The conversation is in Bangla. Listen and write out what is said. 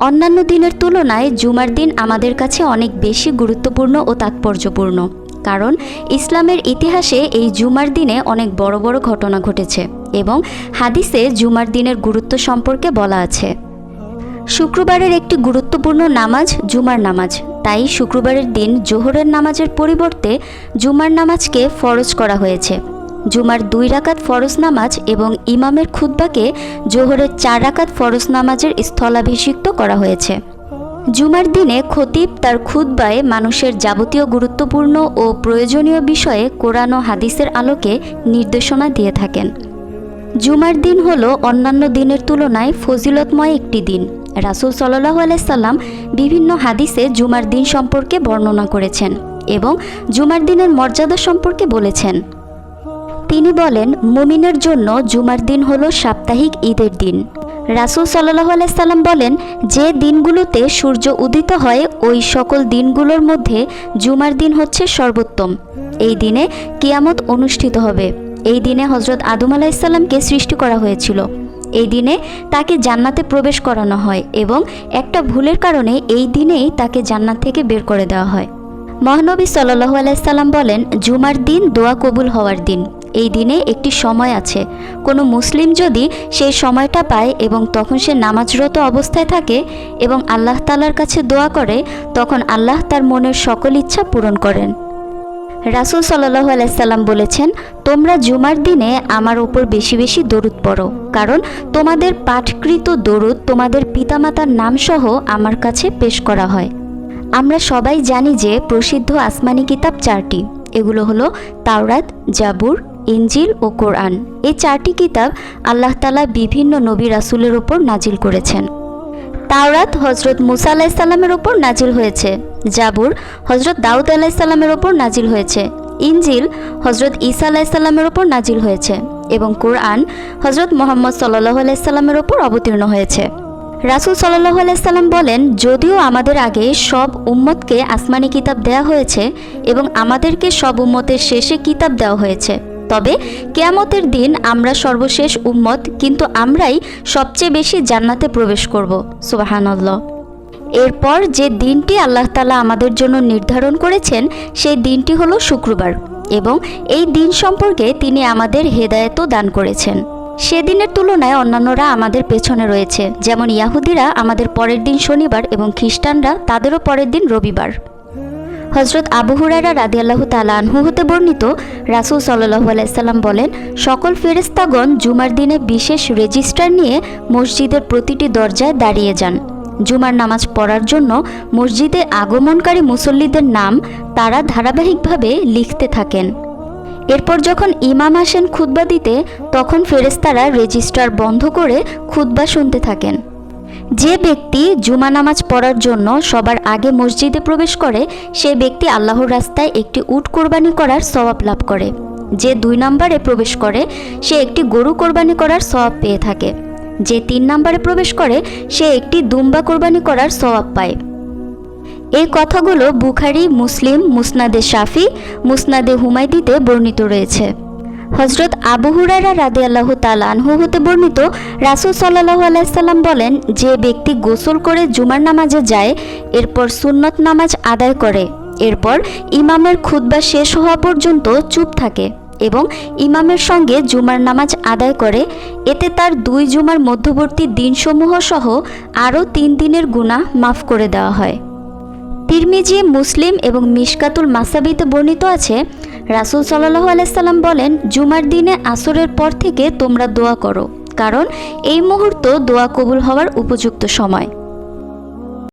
অন্যান্য দিনের তুলনায় জুমার দিন আমাদের কাছে অনেক বেশি গুরুত্বপূর্ণ ও তাৎপর্যপূর্ণ, কারণ ইসলামের ইতিহাসে এই জুমার দিনে অনেক বড় বড় ঘটনা ঘটেছে এবং হাদিসে জুমার দিনের গুরুত্ব সম্পর্কে বলা আছে। শুক্রবারের একটি গুরুত্বপূর্ণ নামাজ জুমার নামাজ, তাই শুক্রবারের দিন জোহরের নামাজের পরিবর্তে জুমার নামাজকে ফরজ করা হয়েছে। জুমার 2 রাকাত ফরজ নামাজ এবং ইমামের খুতবাকে জোহরের 4 রাকাত ফরজ নামাজের স্থলাভিষিক্ত করা হয়েছে। জুমার দিনে খতিব তার খুতবায় মানুষের যাবতীয় গুরুত্বপূর্ণ ও প্রয়োজনীয় বিষয়ে কোরআন ও হাদিসের আলোকে নির্দেশনা দিয়ে থাকেন। জুমার দিন হলো অন্যান্য দিনের তুলনায় ফজিলতময় একটি দিন। রাসূল সাল্লাল্লাহু আলাইহি সাল্লাম বিভিন্ন হাদিসে জুমার দিন সম্পর্কে বর্ণনা করেছেন এবং জুমার দিনের মর্যাদা সম্পর্কে বলেছেন। তিনি বলেন, মুমিনের জন্য জুমার দিন হলো সাপ্তাহিক ঈদের দিন। রাসূল সাল্লাল্লাহু আলাইহি সাল্লাম বলেন, যে দিনগুলোতে সূর্য উদিত হয় ওই সকল দিনগুলোর মধ্যে জুমার দিন হচ্ছে সর্বোত্তম। এই দিনে কিয়ামত অনুষ্ঠিত হবে। এই দিনে হযরত আদম আলাইহিস সালামকে সৃষ্টি করা হয়েছিল। এই দিনে তাকে জান্নাতে প্রবেশ করানো হয় এবং একটা ভুলের কারণে এই দিনেই তাকে জান্নাত থেকে বের করে দেওয়া হয়। মহানবী সাল্লাল্লাহু আলাইহি সাল্লাম বলেন, জুমার দিন দোয়া কবুল হওয়ার দিন। এই দিনে একটি সময় আছে, কোনো মুসলিম যদি সেই সময়টা পায় এবং তখন সে নামাজরত অবস্থায় থাকে এবং আল্লাহ তাআলার কাছে দোয়া করে, তখন আল্লাহ তার মনের সকল ইচ্ছা পূরণ করেন। রাসূল সাল্লাল্লাহু আলাইহি সাল্লাম বলেছেন, তোমরা জুমার দিনে আমার উপর বেশি বেশি দরুদ পড়ো, কারণ তোমাদের পাঠকৃত দরুদ তোমাদের পিতামাতার নামসহ আমার কাছে পেশ করা হয়। আমরা সবাই জানি যে প্রসিদ্ধ আসমানি কিতাব 4টি। এগুলো হলো তাওরাত, জাবুর, ইনজিল ও কোরআন। এই 4টি কিতাব আল্লাহ তাআলা বিভিন্ন নবী রাসূলের উপর নাজিল করেছেন। তাওরাত হযরত মুসা আলাইহিস সালামের উপর নাজিল হয়েছে, জাবুর হযরত দাউদ আলাইহিস সালামের উপর নাজিল হয়েছে, ইনজিল হযরত ঈসা আলাইহিস সালামের উপর নাজিল হয়েছে এবং কোরআন হযরত মুহাম্মদ সাল্লাল্লাহু আলাইহি সাল্লামের উপর অবতীর্ণ হয়েছে। রাসূল সাল্লাল্লাহু আলাইহি সাল্লাম বলেন, যদিও আমাদের আগে সব উম্মতকে আসমানি কিতাব দেওয়া হয়েছে এবং আমাদেরকে সব উম্মতের শেষে কিতাব দেওয়া হয়েছে, তবে কিয়ামতের দিন আমরা সর্বশেষ উম্মত, কিন্তু আমরাই সবচেয়ে বেশি জান্নাতে প্রবেশ করব। সুবহানাল্লাহ। এরপর যে দিনটি আল্লাহ তাআলা আমাদের জন্য নির্ধারণ করেছেন সেই দিনটি হলো শুক্রবার এবং এই দিন সম্পর্কে তিনি আমাদের হেদায়েতও দান করেছেন। সেদিনের তুলনায় অন্যান্যরা আমাদের পেছনে রয়েছে, যেমন ইয়াহুদিরা আমাদের পরের দিন শনিবার এবং খ্রিস্টানরা তাদেরও পরের দিন রবিবার। হযরত আবু হুরায়রা রাদিয়াল্লাহু তাআলা আনহু হতে বর্ণিত, রাসূল সাল্লাল্লাহু আলাইহি সাল্লাম বলেন, সকল ফেরেশতাগণ জুমার দিনে বিশেষ রেজিস্টার নিয়ে মসজিদের প্রতিটি দরজায় দাঁড়িয়ে যান। জুমার নামাজ পড়ার জন্য মসজিদে আগমনকারী মুসল্লিদের নাম তারা ধারাবাহিকভাবে লিখতে থাকেন। এরপর যখন ইমাম আসেন খুতবা দিতে, তখন ফেরেশতারা রেজিস্টার বন্ধ করে খুতবা শুনতে থাকেন। যে ব্যক্তি জুমা নামাজ পড়ার জন্য সবার আগে মসজিদে প্রবেশ করে, সে ব্যক্তি আল্লাহর রাস্তায় একটি উট কোরবানি করার সওয়াব লাভ করে। যে 2 নম্বরে প্রবেশ করে, সে একটি গরু কোরবানি করার সওয়াব পেয়ে থাকে। যে 3 নম্বরে প্রবেশ করে, সে একটি দুম্বা কোরবানি করার সওয়াব পায়। এই কথাগুলো বুখারী, মুসলিম, মুসনাদে শাফি, মুসনাদে হুমায়দিতে বর্ণিত রয়েছে। হযরত আবু হুরায়রা রাদিয়াল্লাহু তাআলা আনহু হতে বর্ণিত, রাসূল সাল্লাল্লাহু আলাইহি সাল্লাম বলেন, যে ব্যক্তি গোসল করে জুমার নামাজে যায়, এরপর সুন্নত নামাজ আদায় করে, এরপর ইমামের খুতবা শেষ হওয়া পর্যন্ত চুপ থাকে এবং ইমামের সঙ্গে জুমার নামাজ আদায় করে, এতে তার 2 জুমার মধ্যবর্তী দিনসমূহ সহ আরও 3 দিনের গুনাহ মাফ করে দেওয়া হয়। তিরমিজি, মুসলিম এবং মিশকাতুল মাসাবিতে বর্ণিত আছে, রাসূল সাল্লাল্লাহু আলাইহি সাল্লাম বলেন, জুমার দিনে আসরের পর থেকে তোমরা দোয়া করো, কারণ এই মুহূর্ত দোয়া কবুল হওয়ার উপযুক্ত সময়।